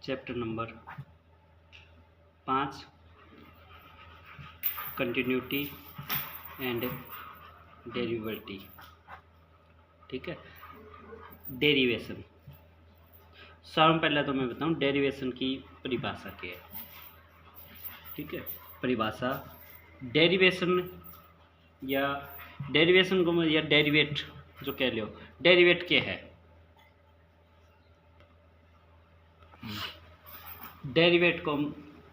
Chapter number 5 continuity and derivative. ठीक है, derivation. सबसे पहले तो मैं बताऊं डेरिवेशन की परिभाषा क्या है। ठीक है, परिभाषा डेरिवेशन को या डेरिवेट जो कह लो, डेरिवेट क्या है। डेरिवेट को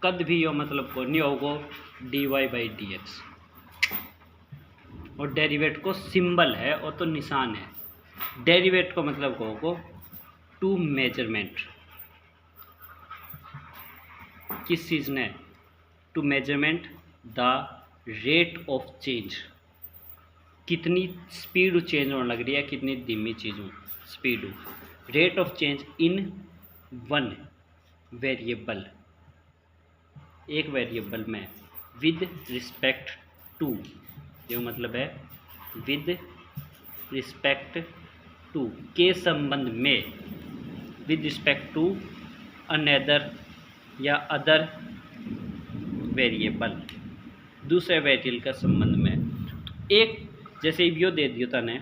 कद भी यो मतलब को नहीं होगो dy/dx, और डेरिवेट को सिंबल है और तो निशान है। डेरिवेट को मतलब को होगो टू मेजरमेंट, किस चीज़ ने, to measurement the rate of change, कितनी स्पीड चेंज होने लग रही है, कितनी धीमी चीज़ speed, rate of change in one variable, एक वेरिएबल में, विद रिस्पेक्ट टू, ये मतलब है विद रिस्पेक्ट टू के संबंध में, विद रिस्पेक्ट टू अनदर या अदर वेरिएबल, दूसरे वेरिएबल का संबंध में। तो एक जैसे यो दे दिया था ने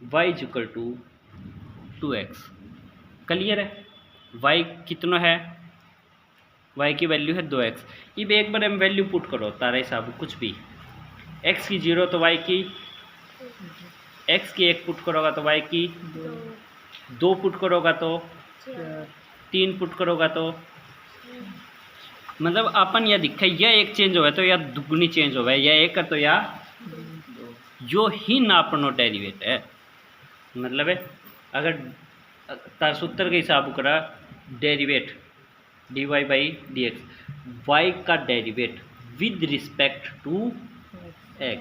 y = 2x, क्लियर है। y कितना है, y की वैल्यू है 2x। अब एक बार हम वैल्यू पुट करो तारा हिसाब कुछ भी, x की 0 तो y की, x की 1 पुट करोगा तो y की 2 पुट करोगा तो 3 पुट करोगा तो, मतलब अपन यह दिखा यह एक चेंज हो तो या दुगनी चेंज हो, या एक कर तो या जो ही नापनो डेरिवेट है। मतलब है अगर तार सूत्र के हिसाब करा डेरिवेट dy/dx, y का derivate with respect to x,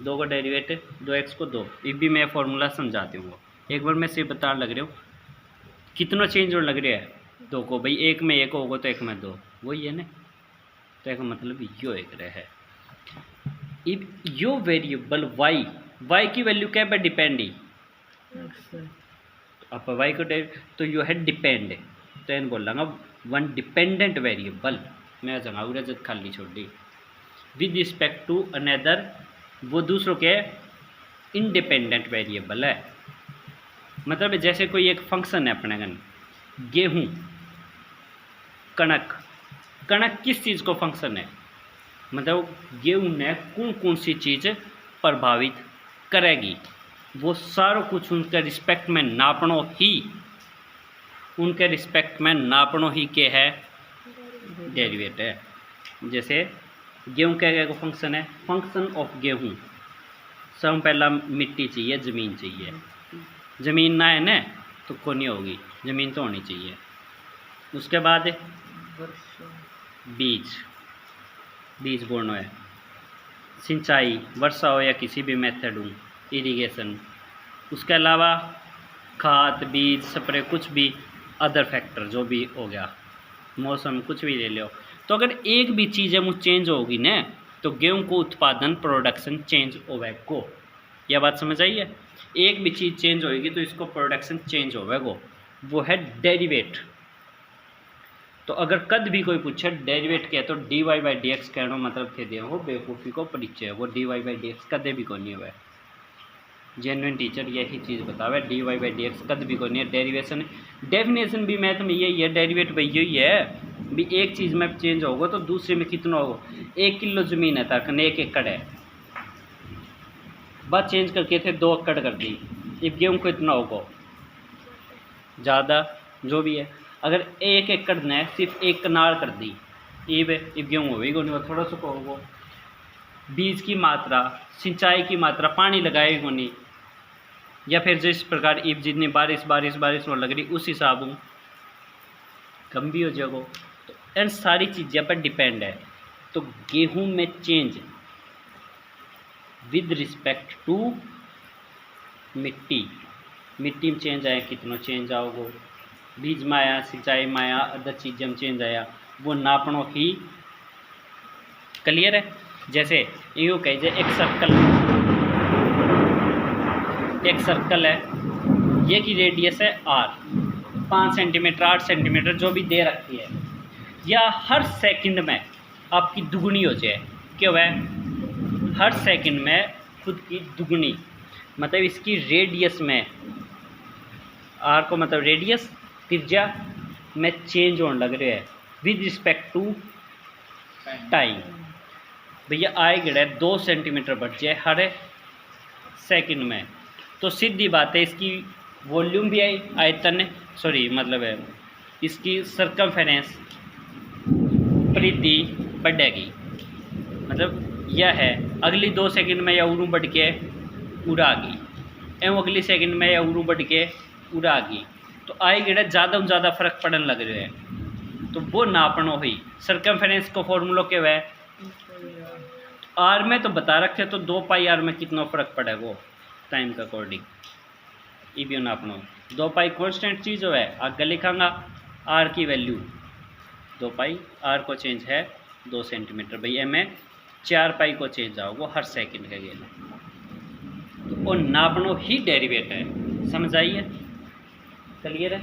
2 का डेरिवेट 2x को 2। ये भी मैं फॉर्मूला समझाती हूँ, एक बार मैं सिर्फ बताने लग रहा हूँ कितना चेंज होने लग रहा है। 2 को भाई एक में 1 होगा तो 1 में 2, वही है ना। तो एक मतलब यो एक रहा है। अब यो वेरिएबल y की वैल्यू क्या है, डिपेंड ही अब y को तो यो है डिपेंड, तो इन बोलांगा वन डिपेंडेंट वेरिएबल, मैं जगह जब खाली छोड़ दी, विद रिस्पेक्ट टू अनदर, वो दूसरों के इंडिपेंडेंट वेरिएबल है। मतलब जैसे कोई एक फंक्शन है अपने गन, गेहूँ, कणक, कणक किस चीज़ को फंक्शन है, मतलब गेहूँ ने कौन कौन सी चीज़ प्रभावित करेगी, वो सारा कुछ उनके रिस्पेक्ट में नापनो ही, उनके रिस्पेक्ट में नापनो ही के है डेरिवेट है। जैसे गेहूँ क्या को फंक्शन है, फंक्शन ऑफ गेहूँ, सब पहला मिट्टी चाहिए, ज़मीन चाहिए, ज़मीन ना है ना तो को नहीं होगी, ज़मीन तो होनी चाहिए। उसके बाद बीज बोना है, सिंचाई, वर्षा हो या किसी भी मेथड हो, इरिगेशन। उसके अलावा खाद, बीज, स्प्रे, कुछ भी अदर फैक्टर जो भी हो गया, मौसम कुछ भी ले लो। तो अगर एक भी चीज़ है वो चेंज होगी ना तो गेहूँ को उत्पादन, प्रोडक्शन चेंज होगा। यह बात समझ आई है। एक भी चीज़ चेंज होगी तो इसको प्रोडक्शन चेंज होगा, वो है डेरिवेट। तो अगर कद भी कोई पूछे डेरिवेट क्या है तो dy/dx कहना मतलब थे दे हो बेवकूफ़ी को परिचय, वो dy/dx कदे भी को नहीं हुआ। जेन्युइन टीचर यही चीज़ बतावे, dy/dx कद भी को नहीं है। डेरिवेशन डेफिनेशन भी मैथ में यही है, डेरिवेट भाई यही है भी एक चीज़ में चेंज होगा तो दूसरे में कितना होगा। 1 किलो ज़मीन है ताकि 1 एकड़ है, बात चेंज करके थे 2 एकड़ कर दी, अब गेहूँ को इतना होगा ज़्यादा जो भी है। अगर 1 एकड़ ने सिर्फ 1 कनाल कर दी, अब गेहूँ होगी नहीं, थोड़ा सा होगा। बीज की मात्रा, सिंचाई की मात्रा, पानी लगाए को नहीं, या फिर जिस प्रकार इब जितनी बारिश होने लग रही उस हिसाब कम भी हो जाएगा। तो इन सारी चीज़ों पर डिपेंड है। तो गेहूं में चेंज विद रिस्पेक्ट टू मिट्टी में चेंज आया, कितना चेंज आओगे, बीज में आया, सिंचाई में आया, अदर चीज़ में चेंज आया, वो नापनो ही। क्लियर है। जैसे यूँ कह जाए एक सर्कल है, ये की रेडियस है r, 5 सेंटीमीटर 8 सेंटीमीटर जो भी दे रखी है, या हर सेकंड में आपकी दुगनी हो जाए, क्यों है हर सेकंड में खुद की दुगनी, मतलब इसकी रेडियस में आर को मतलब रेडियस त्रिज्या में चेंज होने लग रहा है विद रिस्पेक्ट टू टाइम। भैया आए गिड़ा 2 सेंटीमीटर बढ़ जाए हर सेकंड में, तो सीधी बात है इसकी वॉल्यूम भी आई आयतन सॉरी मतलब है इसकी सरकमफेरेंस परिधि बढ़ेगी। मतलब यह है अगली 2 सेकंड में या उरू बढ़ के उड़ा गई, एवं अगली सेकंड में या उरू बढ़ के उड़ा गई, तो आई गिड़ा ज़्यादा ज़्यादा फर्क पड़ने लग रहा है, तो वो नापनो हुई सरकमफेरेंस को फॉर्मूला क्या है आर में तो बता रखे, तो 2 पाई आर में कितना फ़र्क पड़ेगा वो टाइम के अकॉर्डिंग ये भी नापनो। 2 पाई कॉन्स्टेंट चीज़ जो है आगे लिखांगा आर की वैल्यू 2 पाई, आर को चेंज है 2 सेंटीमीटर, भैया में 4 पाई को चेंज आओ वो हर सेकंड का गेल है, तो वो नापनो ही डेरिवेट है। समझ आइए क्लियर है,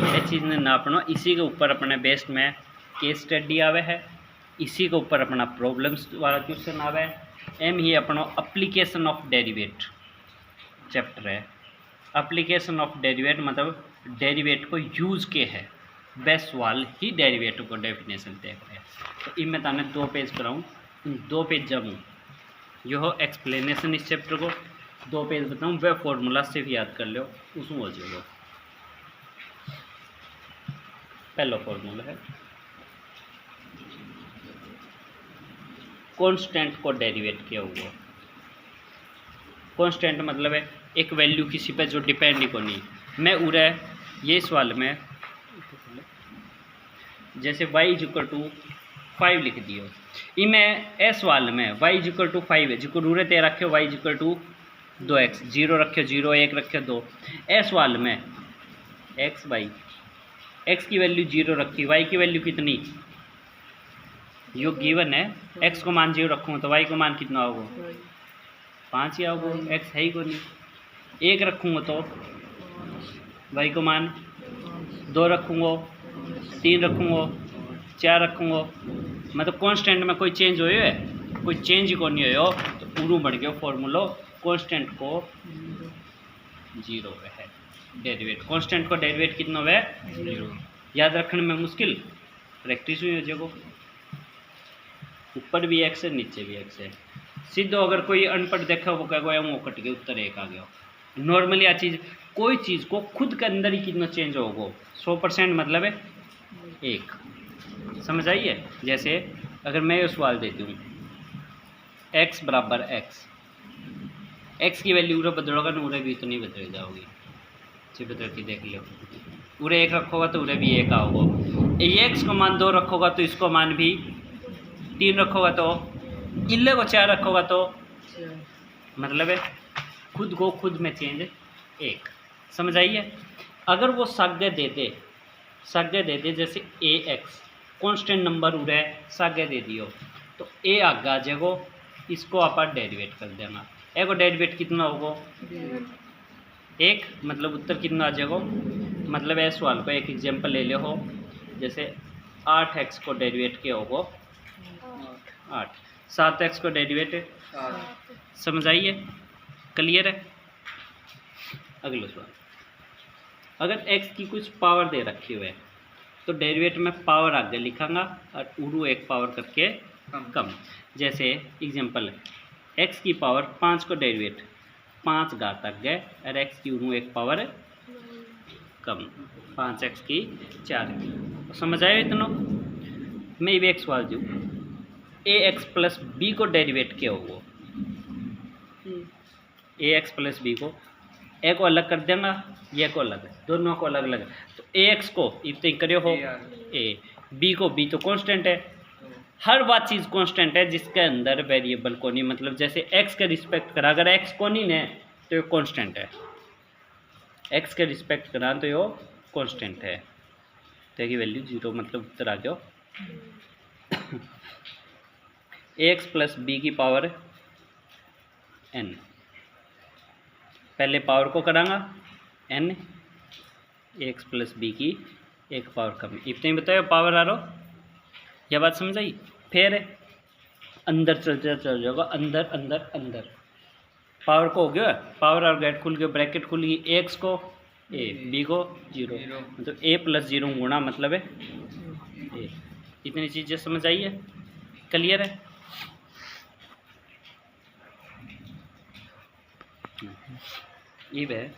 ये चीज़ ने नापनो, इसी के ऊपर अपने बेस्ट में केस स्टडी आवे है, इसी के ऊपर अपना प्रॉब्लम्स वाला क्वेश्चन आवे है, एम ही अपना एप्लीकेशन ऑफ डेरिवेट चैप्टर है। एप्लीकेशन ऑफ डेरिवेट मतलब डेरिवेट को यूज़ के है, बेस्ट सवाल ही डेरिवेट को डेफिनेशन तय है। तो इन मैं ताने 2 पेज कराऊँ, इन 2 पेज जब यह एक्सप्लेनेशन इस चैप्टर को 2 पेज बताऊँ, वह फॉर्मूला सिर्फ याद कर लो उसमें हो जाएगा। पहला फॉर्मूला है कांस्टेंट को डेरिवेट किया हुआ। कांस्टेंट मतलब है एक वैल्यू किसी पे जो डिपेंड ही को नहीं। मैं उरे ये सवाल में जैसे y इक्वल टू 5 लिख दियो, इमें ए सवाल में y इक्वल टू 5 है जिको रूरे ते रखे y इक्वल टू 2x 0 रखे 0 1 रखे 2। ए सवाल में x बाई x की वैल्यू 0 रखी, y की वैल्यू कितनी यो गिवन है, x को मान 0 रखूँ तो y को मान कितना होगा 5 ही आओगे, x है ही को नहीं। 1 रखूँगा तो y को मान 2 रखूँगा 3 रखूँगा 4 रखूँगा, मतलब कांस्टेंट में कोई चेंज हो है, कोई चेंज ही को नहीं हो, तो पूरू बढ़ गया फॉर्मूला कांस्टेंट को 0 है डेरिवेट। कांस्टेंट को डेरिवेट कितना है 0, याद रखने में मुश्किल, प्रैक्टिस हुई हो जाएगा। ऊपर भी x है नीचे भी x है, सीधो अगर कोई अनपढ़ देखा वो कहेगा वो कट गया उत्तर 1 आ गया। नॉर्मली आ चीज़ कोई चीज़ को खुद के अंदर ही कितना चेंज होगा 100% मतलब है 1। समझ आइए, जैसे अगर मैं ये सवाल देती हूँ x बराबर x की वैल्यू उरे बदलोगा ना उरे भी तो नहीं बदल जाओगी, अच्छी बदल के देख लो, उरे 1 रखोगा तो उरे भी 1 आओगे, ये x को मान 2 रखोगा तो इसको मान भी 3 रखोगा, तो इल्ले को 4 रखोगा तो मतलब है खुद को खुद में चेंज 1। समझ आइए, अगर वो साग्य दे दे जैसे ax कांस्टेंट नंबर उड़े साग्य दे दियो, तो a आगे आ जाएगा, इसको आप डेरिवेट कर देना, ए को डेरिवेट कितना होगा 1, मतलब उत्तर कितना आ जाएगा। मतलब ऐसे सवाल को एक एग्जांपल ले ले हो, जैसे 8x को डेरिवेट किया होगा 8, 7x को डेरिवेट 8। समझ आइए क्लियर है। अगला सवाल, अगर x की कुछ पावर दे रखी हुई है तो डेरिवेट में पावर आगे लिखांगा और उरू एक पावर करके कम। जैसे एग्जांपल x की पावर 5 को डेरिवेट 5 घात आगे और x की उरू एक पावर कम 5x की 4। समझ आए इतना। मैं भी एक सवाल दूँ, ax प्लस बी को डेरिवेट किया होगा, ax प्लस बी को ए को अलग कर देना, ये को अलग, दोनों को अलग अलग, तो ax को इतने करियो हो a, b को b तो कांस्टेंट है, हर बात चीज़ कांस्टेंट है जिसके अंदर वेरिएबल को नहीं, मतलब जैसे x के रिस्पेक्ट करा, अगर x को नहीं है तो ये कांस्टेंट है, x के रिस्पेक्ट करा तो ये कांस्टेंट है, तो की वैल्यू 0 मतलब उत्तर आ गया ax प्लस बी की पावर n। पहले पावर को करांगा n एक्स प्लस बी की एक पावर कम, इतने बताओ पावर आ रहा, यह बात समझ आई। फिर अंदर चल जाएगा, अंदर अंदर अंदर पावर को हो गया, पावर और गेट खुल गया, ब्रैकेट खुल गई, एक्स को ए बी को 0, मतलब a प्लस 0 गुणा मतलब है ए। इतनी चीज़ें समझ आई है, क्लियर है। ये है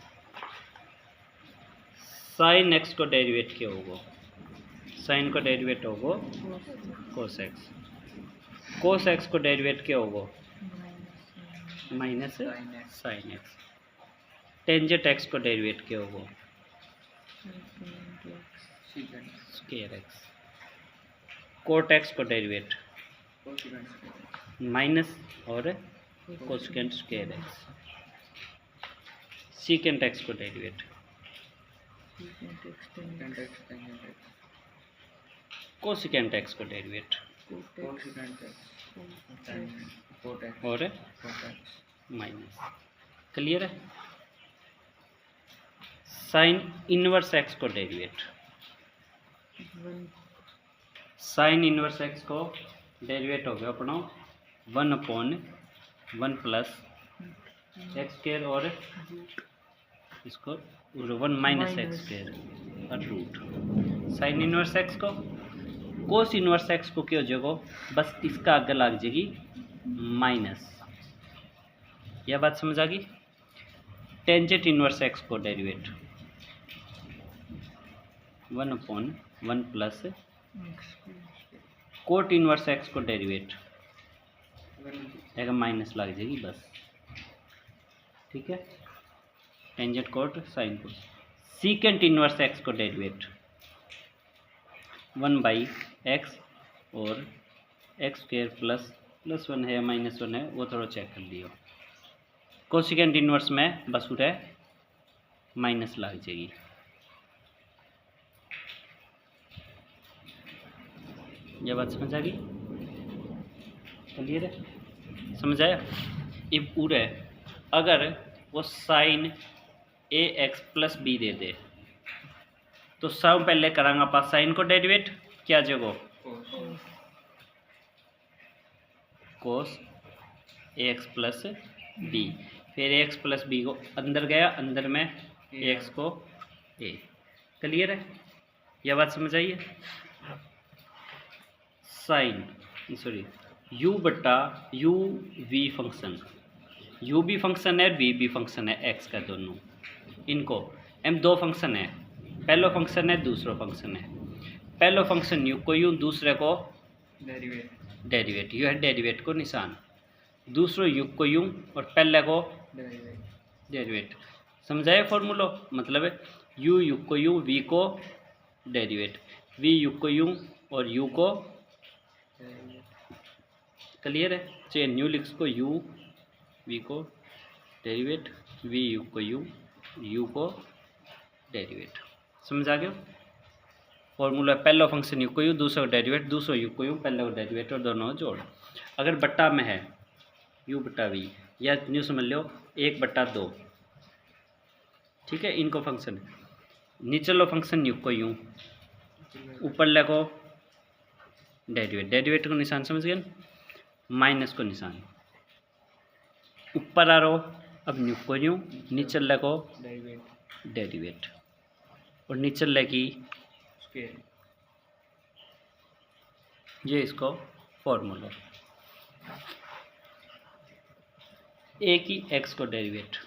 साइन एक्स को डेरिवेट क्या होगा, साइन को डेरिवेट होगा कोस एक्स, कोस एक्स को डेरिवेट क्या होगा minus sine x, tangent x को डेरिवेट क्या होगा स्क्वायर एक्स, कोट एक्स को डेरिवेट माइनस और cosecant square x, secant x को डेरिवेट कोसेकेंट एक्स को डेरिवेट और माइनस, क्लियर है। साइन इनवर्स एक्स को डेरिवेट, साइन इनवर्स एक्स को डेरिवेट हो गया अपना 1/1 प्लस एक्स स्क्वायर और इसको 1 माइनस एक्स स्क्वायर और रूट। साइन इनवर्स एक्स को, कोस इनवर्स एक्स को क्या हो जाएगा, बस इसका आगे लग जाएगी माइनस, यह बात समझ आ गई। टेंजेंट इनवर्स एक्स को derivate 1/1 plus cot inverse x को डेरिवेट एक माइनस लग जाएगी बस, ठीक है। Tangent cot sine cos. Secant inverse x को डेरिवेट 1/x और एक्स स्क्वायर प्लस 1 है -1 है, वो थोड़ा चेक कर लियो। कोसेकेंट इनवर्स में बस उठे माइनस लग जाएगी, यह बात समझ आ गई, क्लियर है, समझ आया। अब उड़े अगर वो साइन ए एक्स प्लस बी दे दे तो सब पहले करांगा पास साइन को डेरिवेट क्या जगह कोस ए एक्स प्लस बी, फिर ए एक्स प्लस बी को अंदर गया, अंदर में ए एक्स को ए, क्लियर है, यह बात समझ आई है। साइन यू बटा यू वी फंक्शन, यू भी फंक्शन है वी भी फंक्शन है एक्स का दोनों, इनको एम दो फंक्शन है, पहला फंक्शन है दूसरा फंक्शन है, पहला फंक्शन यू को यू दूसरे को डेरिवेट यू है डेरिवेट को निशान, दूसरो यू को यू और पहले को डेरिवेट, समझाए फॉर्मूलो, मतलब है यू यू को यू वी को डेरिवेट, वी यू को यू और यू को, क्लियर है। चलिए न्यू लिख्स को यू वी को डेरिवेट, वी यू को यू को डेरिवेट, समझ आ गया फॉर्मूला। पहला फंक्शन यू को यू दूसरा को डेरिवेट, दूसरा यू को यू पहले को डेरिवेट और दोनों जोड़। अगर बट्टा में है यू बटा वी या न्यू समझ लो 1/2, ठीक है, इनको फंक्शन नीचे लो फंक्शन यू को यू ऊपर ले को डेरिवेट, डेरिवेट को निशान समझ गए, माइनस को निशान ऊपर आ रहा हो, अब न्यू को न्यू नीचे ले को डेरिवेट और नीचे ले की ये इसको फॉर्मूला। ए की एक्स को डेरिवेट,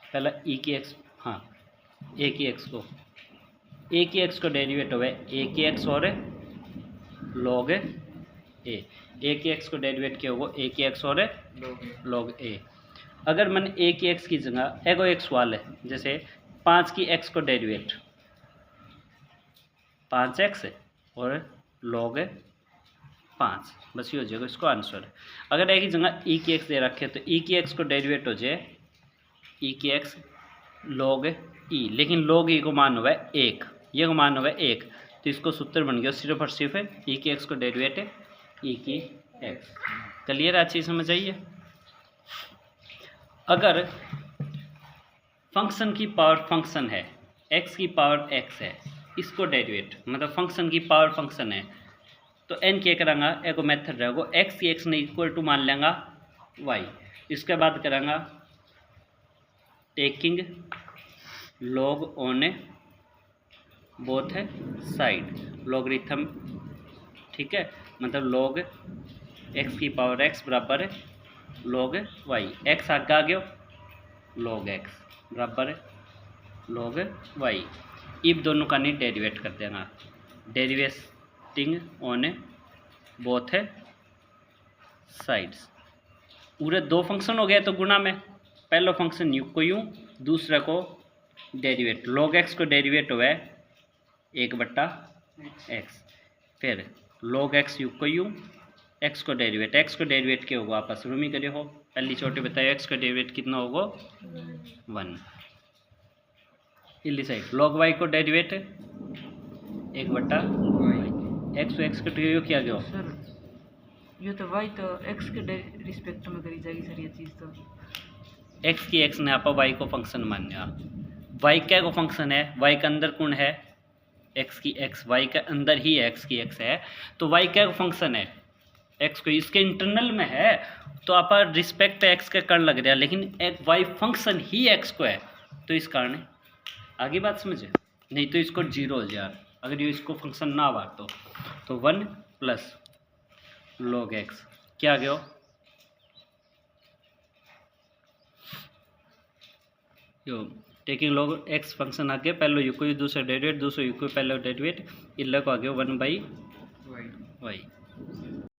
पहला ई की एक्स, हाँ ए की एक्स को, ए की एक्स को डेरिवेट हो ए की एक्स और लॉग ए की एक्स को डेरिवेट क्या होगा ए की एक्स और लॉग ए। अगर मैंने ए की एक्स की जगह एगो एक सवाल है, जैसे 5 की एक्स को डेरिवेट 5x और लॉग 5, बस ये हो जाएगा इसको आंसर। अगर एक ही जगह ई की एक्स दे रखे तो ई की एक्स को डेरिवेट हो जाए ई की एक्स लॉग ई, लेकिन लॉग ई को मान हुआ है 1, ये को मान हुआ है 1, तो इसको सूत्र बन गया सिर्फ और सिर्फ ई की एक्स को डेरिवेट है ई की एक्स। क्लियर, अच्छी समझ आई है। अगर फंक्शन की पावर फंक्शन है, एक्स की पावर एक्स है, इसको डेरिवेट मतलब फंक्शन की पावर फंक्शन है, तो एन क्या करांगा, एक मेथड रहेगा एक्स की एक्स ने इक्वल टू मान लेंगा वाई। इसके बाद करांगा taking log on a both है साइड, लॉगरिथम, ठीक है, मतलब लॉग एक्स की पावर एक्स बराबर है लॉग वाई, एक्स आगे आ गया लॉग एक्स बराबर है लॉग वाई। इब दोनों का नहीं डेरिवेट कर देना, डेरिवेटिंग ऑन ए बोथ है साइड्स। पूरे दो फंक्शन हो गए तो गुणा में, पहला फंक्शन यू को यूँ, दूसरे को डेरिवेट, log x को डेरिवेट हुआ है 1/x, फिर log x यू को यूँ, x को डेरिवेट क्या होगा, आपस में ही करे हो, पहली छोटे बताए x का डेरिवेट कितना होगा 1। इली साइड log y को डेरिवेट 1/y, x को डेरिवेट किया गया सर ये तो y तो x के रिस्पेक्ट में करी जाएगी सर, ये चीज़ तो x की x ने आप y को फंक्शन मान्या, y क्या को फंक्शन है, y के अंदर कौन है x की x, y के अंदर ही x की x है, तो y क्या को फंक्शन है x को, इसके इंटरनल में है तो आप रिस्पेक्ट x के कर लग रहा है, लेकिन एक y फंक्शन ही x को है तो इस कारण आगे बात समझे, नहीं तो इसको 0 हो जाए अगर ये इसको फंक्शन ना आवा तो 1 प्लस log x क्या आ गया, यो टेकिंग log x फंक्शन आगे पहले यू को दूसरा डेरिवेट, दूसरा यू को पहले डेरिवेट, इल्ला को आगे 1/y।